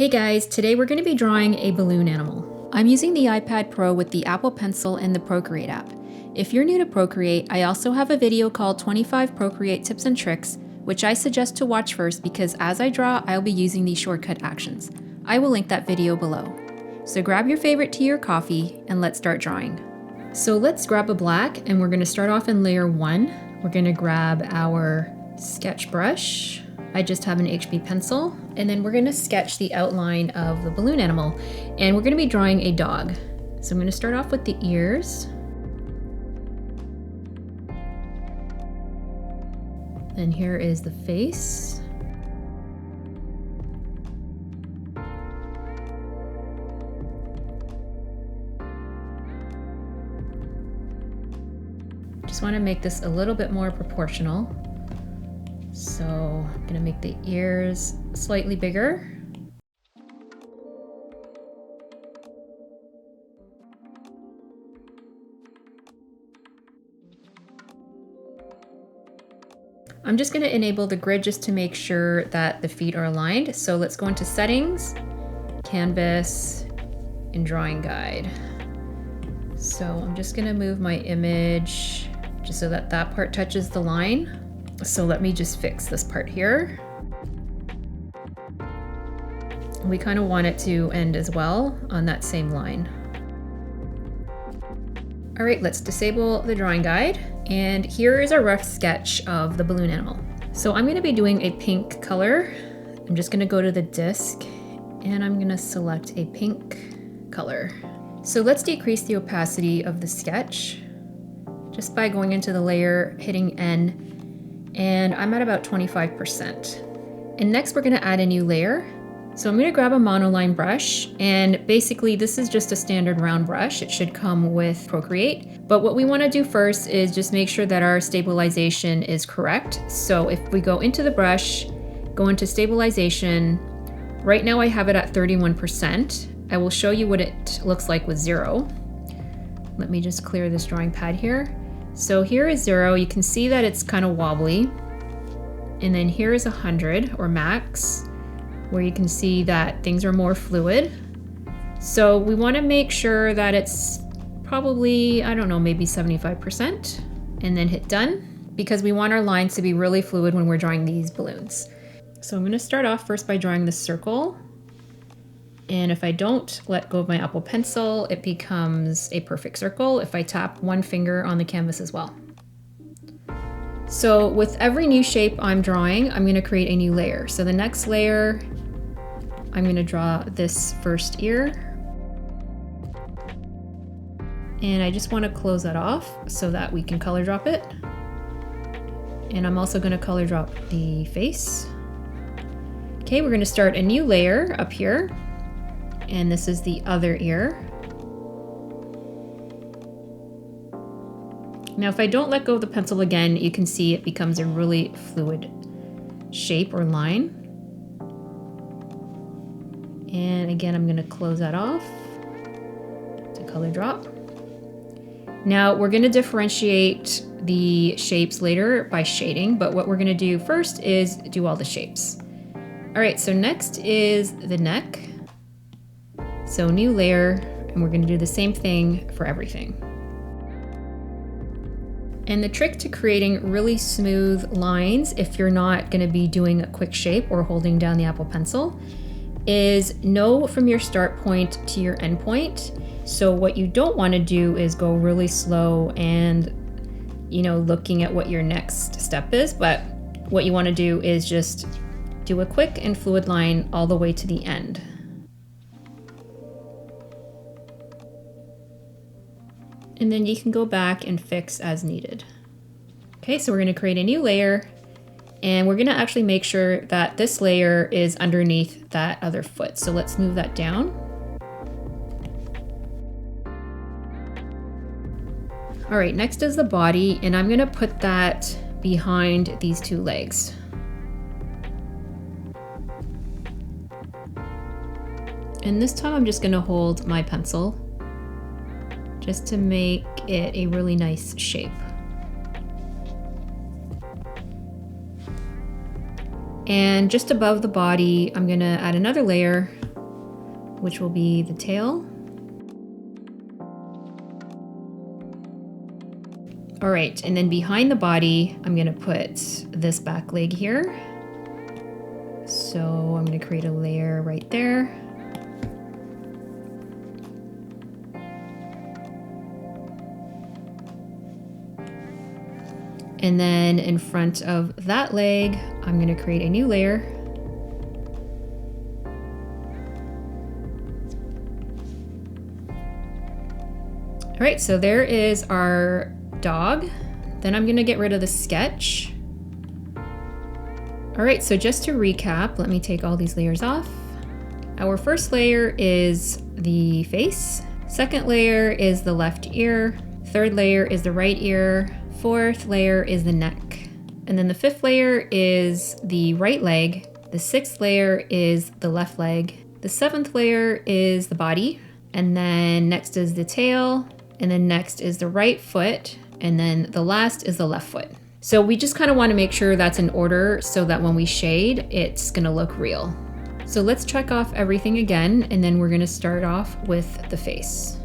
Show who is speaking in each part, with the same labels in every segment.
Speaker 1: Hey guys, today we're going to be drawing a balloon animal. I'm using the iPad Pro with the Apple Pencil and the Procreate app. If you're new to Procreate, I also have a video called 25 Procreate Tips and Tricks, which I suggest to watch first because as I draw, I'll be using these shortcut actions. I will link that video below. So grab your favorite tea or coffee and let's start drawing. So let's grab a black and we're going to start off in layer 1. We're going to grab our sketch brush. I just have an HB pencil, and then we're going to sketch the outline of the balloon animal, and we're going to be drawing a dog. So I'm going to start off with the ears. And here is the face. Just want to make this a little bit more proportional. So I'm going to make the ears slightly bigger. I'm just going to enable the grid just to make sure that the feet are aligned. So let's go into settings, canvas, and drawing guide. So I'm just going to move my image just so that that part touches the line. So let me just fix this part here. We kind of want it to end as well on that same line. All right, let's disable the drawing guide. And here is a rough sketch of the balloon animal. So I'm going to be doing a pink color. I'm just going to go to the disc and I'm going to select a pink color. So let's decrease the opacity of the sketch just by going into the layer, hitting N, and I'm at about 25%. And next we're going to add a new layer. So I'm going to grab a monoline brush, and basically this is just a standard round brush. It should come with Procreate. But what we want to do first is just make sure that our stabilization is correct. So if we go into the brush, go into stabilization, right now I have it at 31%. I will show you what it looks like with 0. Let me just clear this drawing pad here. So here is 0, you can see that it's kind of wobbly. And then here is 100 or max, where you can see that things are more fluid. So we want to make sure that it's probably, I don't know, maybe 75%, and then hit done, because we want our lines to be really fluid when we're drawing these balloons. So I'm going to start off first by drawing the circle. And if I don't let go of my Apple Pencil, it becomes a perfect circle if I tap one finger on the canvas as well. So with every new shape I'm drawing, I'm going to create a new layer. So the next layer, I'm going to draw this first ear. And I just want to close that off so that we can color drop it. And I'm also going to color drop the face. Okay, we're going to start a new layer up here. And this is the other ear. Now, if I don't let go of the pencil again, you can see it becomes a really fluid shape or line. And again, I'm going to close that off to color drop. Now, we're going to differentiate the shapes later by shading, but what we're going to do first is do all the shapes. All right, so next is the neck. So new layer, and we're going to do the same thing for everything. And the trick to creating really smooth lines, if you're not going to be doing a quick shape or holding down the Apple Pencil, is know from your start point to your end point. So what you don't want to do is go really slow and, looking at what your next step is. But what you want to do is just do a quick and fluid line all the way to the end. And then you can go back and fix as needed. Okay, so we're going to create a new layer, and we're going to actually make sure that this layer is underneath that other foot. So let's move that down. All right, next is the body, and I'm going to put that behind these two legs. And this time I'm just going to hold my pencil just to make it a really nice shape. And just above the body, I'm gonna add another layer which will be the tail. All right, and then behind the body, I'm gonna put this back leg here. So I'm gonna create a layer right there. And then in front of that leg, I'm gonna create a new layer. All right, so there is our dog. Then I'm gonna get rid of the sketch. All right, so just to recap, let me take all these layers off. Our first layer is the face. Second layer is the left ear. Third layer is the right ear. Fourth layer is the neck. And then the fifth layer is the right leg. The sixth layer is the left leg. The seventh layer is the body. And then next is the tail. And then next is the right foot. And then the last is the left foot. So we just kind of want to make sure that's in order so that when we shade, it's going to look real. So let's check off everything again, and then we're going to start off with the face.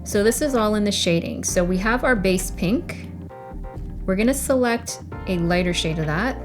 Speaker 1: So this is all in the shading. So we have our base pink. We're gonna select a lighter shade of that,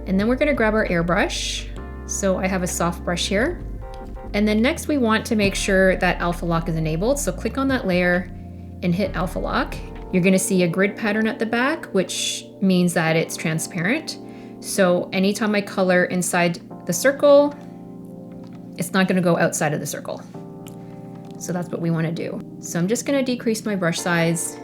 Speaker 1: and then we're gonna grab our airbrush. So I have a soft brush here. And then next we want to make sure that alpha lock is enabled. So click on that layer and hit alpha lock. You're gonna see a grid pattern at the back, which means that it's transparent. So anytime I color inside the circle, it's not gonna go outside of the circle. So that's what we wanna do. So I'm just gonna decrease my brush size,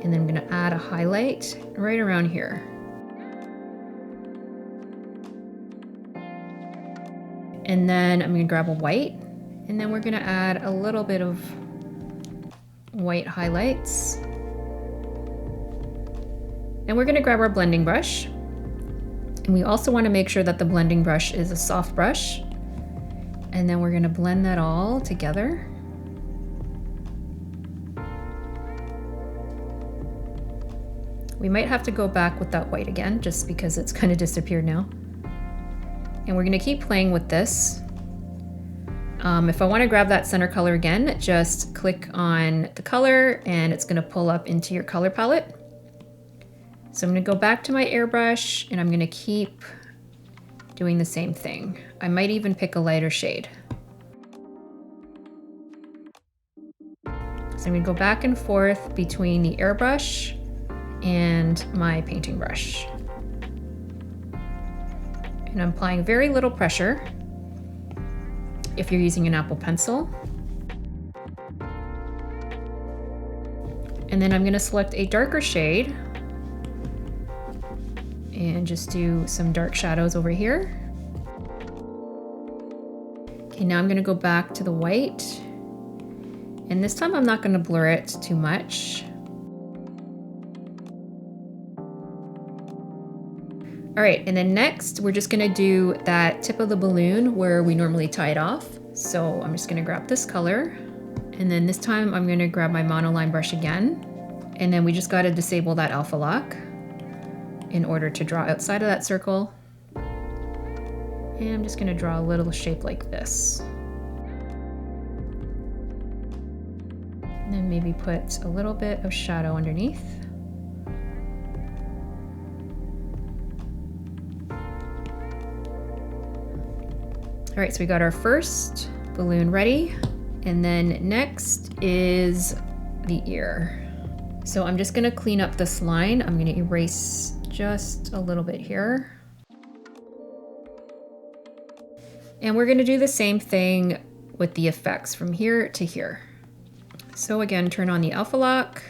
Speaker 1: and then I'm gonna add a highlight right around here. And then I'm gonna grab a white, and then we're gonna add a little bit of white highlights. And we're gonna grab our blending brush. And we also wanna make sure that the blending brush is a soft brush. And then we're gonna blend that all together. We might have to go back with that white again, just because it's kind of disappeared now. And we're gonna keep playing with this. If I wanna grab that center color again, just click on the color and it's gonna pull up into your color palette. So I'm gonna go back to my airbrush and I'm gonna keep doing the same thing. I might even pick a lighter shade. So I'm gonna go back and forth between the airbrush and my painting brush. And I'm applying very little pressure if you're using an Apple Pencil. And then I'm gonna select a darker shade and just do some dark shadows over here. Okay, now I'm gonna go back to the white. And this time I'm not gonna blur it too much. All right, and then next we're just gonna do that tip of the balloon where we normally tie it off. So I'm just gonna grab this color, and then this time I'm gonna grab my monoline brush again, and then we just gotta disable that alpha lock in order to draw outside of that circle. And I'm just gonna draw a little shape like this. And then maybe put a little bit of shadow underneath. All right, so we got our first balloon ready. And then next is the ear. So I'm just gonna clean up this line. I'm gonna erase just a little bit here. And we're gonna do the same thing with the effects from here to here. So again, turn on the alpha lock.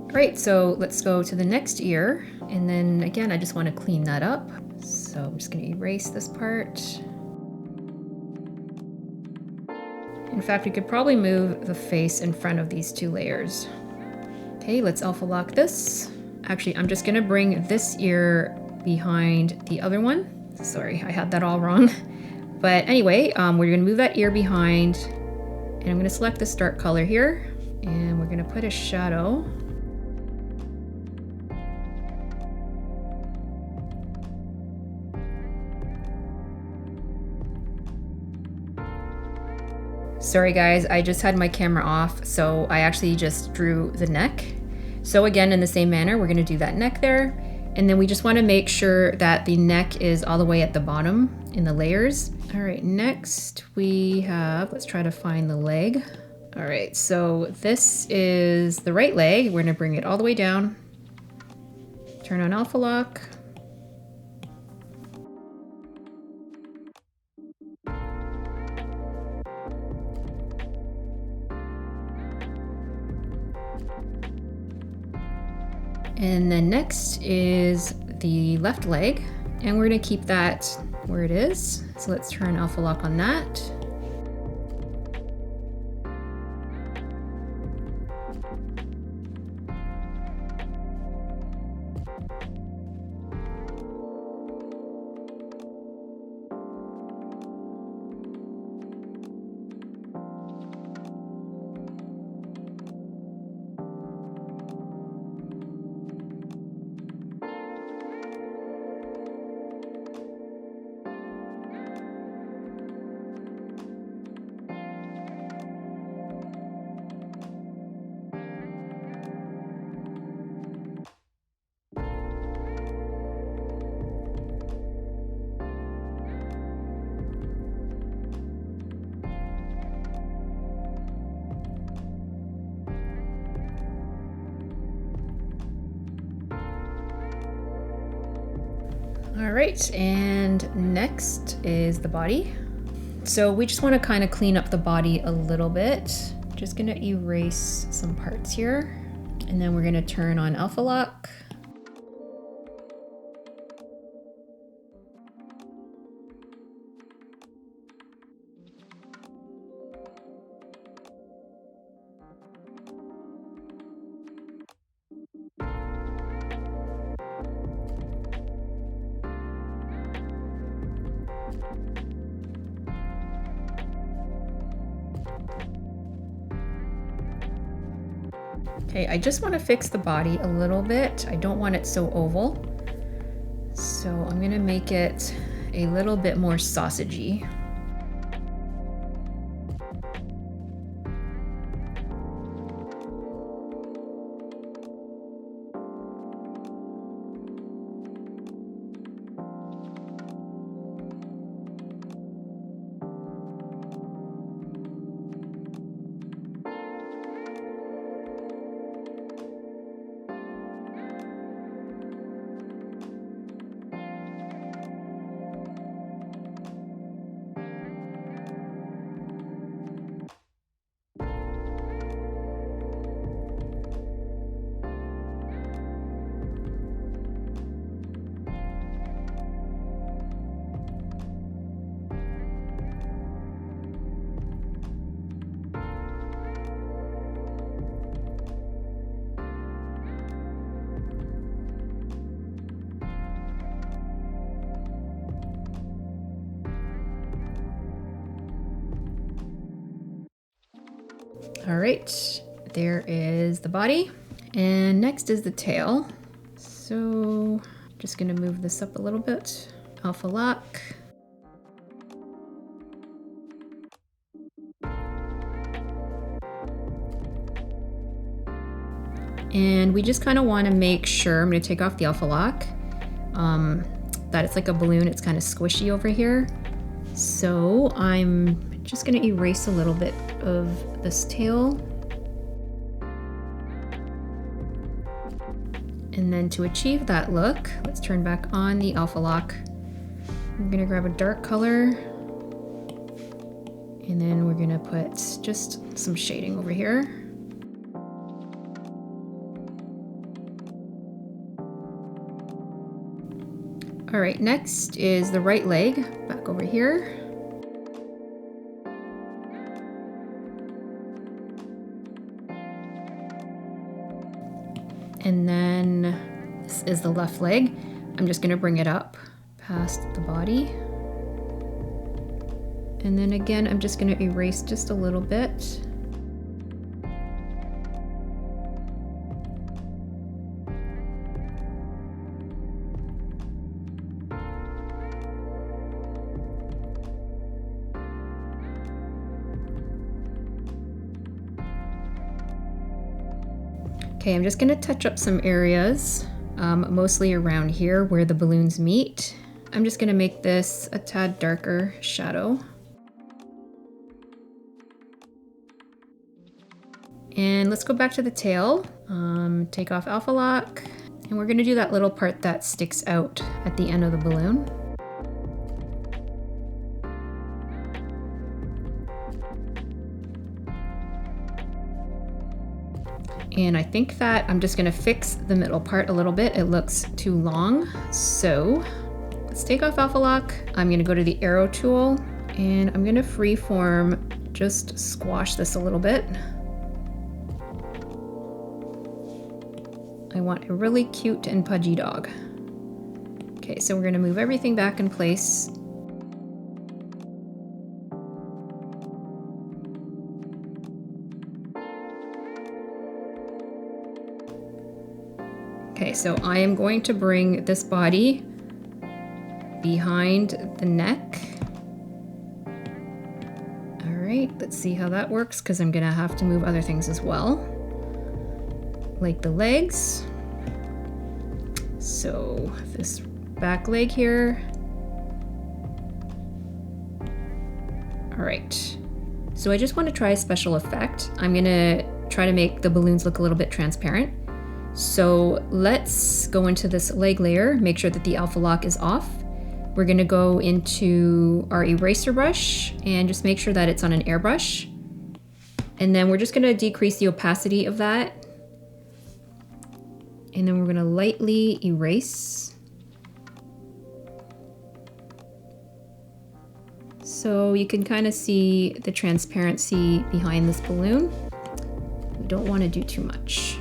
Speaker 1: All right, so let's go to the next ear. And then again, I just want to clean that up. So I'm just going to erase this part. In fact, we could probably move the face in front of these two layers. Okay, let's alpha lock this. Actually, I'm just gonna bring this ear behind the other one. Sorry, I had that all wrong. But anyway, we're gonna move that ear behind, and I'm gonna select this dark color here, and we're gonna put a shadow. Sorry guys, I just had my camera off, so I actually just drew the neck. So again, in the same manner, we're gonna do that neck there. And then we just wanna make sure that the neck is all the way at the bottom in the layers. All right, next we have, let's try to find the leg. All right, so this is the right leg. We're gonna bring it all the way down. Turn on alpha lock. And then next is the left leg, and we're gonna keep that where it is. So let's turn alpha lock on that. All right, and next is the body. So we just want to kind of clean up the body a little bit. Just gonna erase some parts here, and then we're gonna turn on alpha lock. Okay, I just want to fix the body a little bit. I don't want it so oval. So I'm gonna make it a little bit more sausagey. All right, there is the body. And next is the tail. So just gonna move this up a little bit. Alpha lock. And we just kind of want to make sure, I'm going to take off the alpha lock, that it's like a balloon, it's kind of squishy over here. So I'm just going to erase a little bit of this tail. And then to achieve that look, let's turn back on the alpha lock. I'm going to grab a dark color, and then we're going to put just some shading over here. All right, next is the right leg, back over here. And then this is the left leg. I'm just gonna bring it up past the body. And then again, I'm just gonna erase just a little bit. Okay, I'm just gonna touch up some areas, mostly around here where the balloons meet. I'm just gonna make this a tad darker shadow. And let's go back to the tail, take off Alpha Lock, and we're gonna do that little part that sticks out at the end of the balloon. And I think that I'm just gonna fix the middle part a little bit. It looks too long. So let's take off Alpha Lock. I'm gonna go to the arrow tool and I'm gonna freeform, just squash this a little bit. I want a really cute and pudgy dog. Okay, so we're gonna move everything back in place. Okay, so I am going to bring this body behind the neck. All right, let's see how that works, because I'm gonna have to move other things as well, like the legs. So this back leg here. All right, so I just want to try a special effect. I'm gonna try to make the balloons look a little bit transparent. So let's go into this leg layer, make sure that the Alpha Lock is off. We're gonna go into our eraser brush and just make sure that it's on an airbrush. And then we're just gonna decrease the opacity of that. And then we're gonna lightly erase. So you can kind of see the transparency behind this balloon. We don't want to do too much.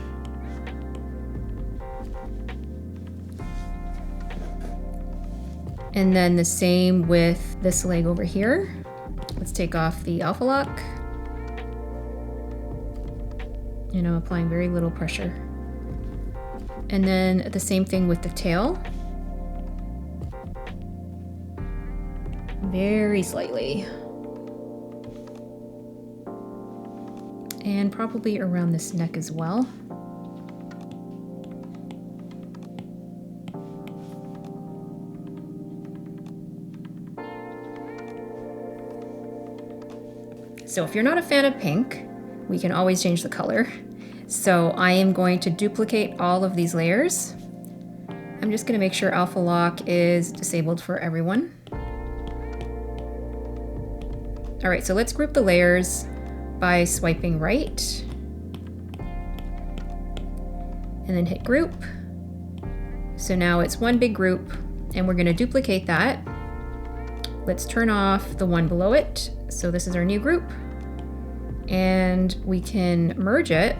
Speaker 1: And then the same with this leg over here. Let's take off the Alpha Lock. And I'm applying very little pressure. And then the same thing with the tail. Very slightly. And probably around this neck as well. So if you're not a fan of pink, we can always change the color. So I am going to duplicate all of these layers. I'm just gonna make sure Alpha Lock is disabled for everyone. All right, so let's group the layers by swiping right. And then hit group. So now it's one big group and we're gonna duplicate that. Let's turn off the one below it. So this is our new group. And we can merge it,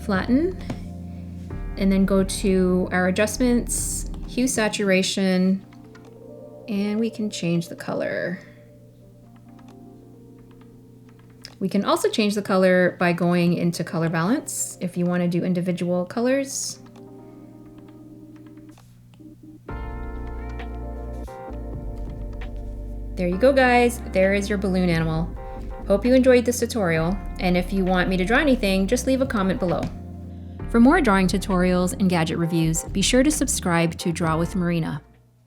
Speaker 1: flatten, and then go to our adjustments, hue saturation, and we can change the color. We can also change the color by going into color balance if you want to do individual colors. There you go, guys. There is your balloon animal. Hope you enjoyed this tutorial, and if you want me to draw anything, just leave a comment below. For more drawing tutorials and gadget reviews, be sure to subscribe to Draw with Marina.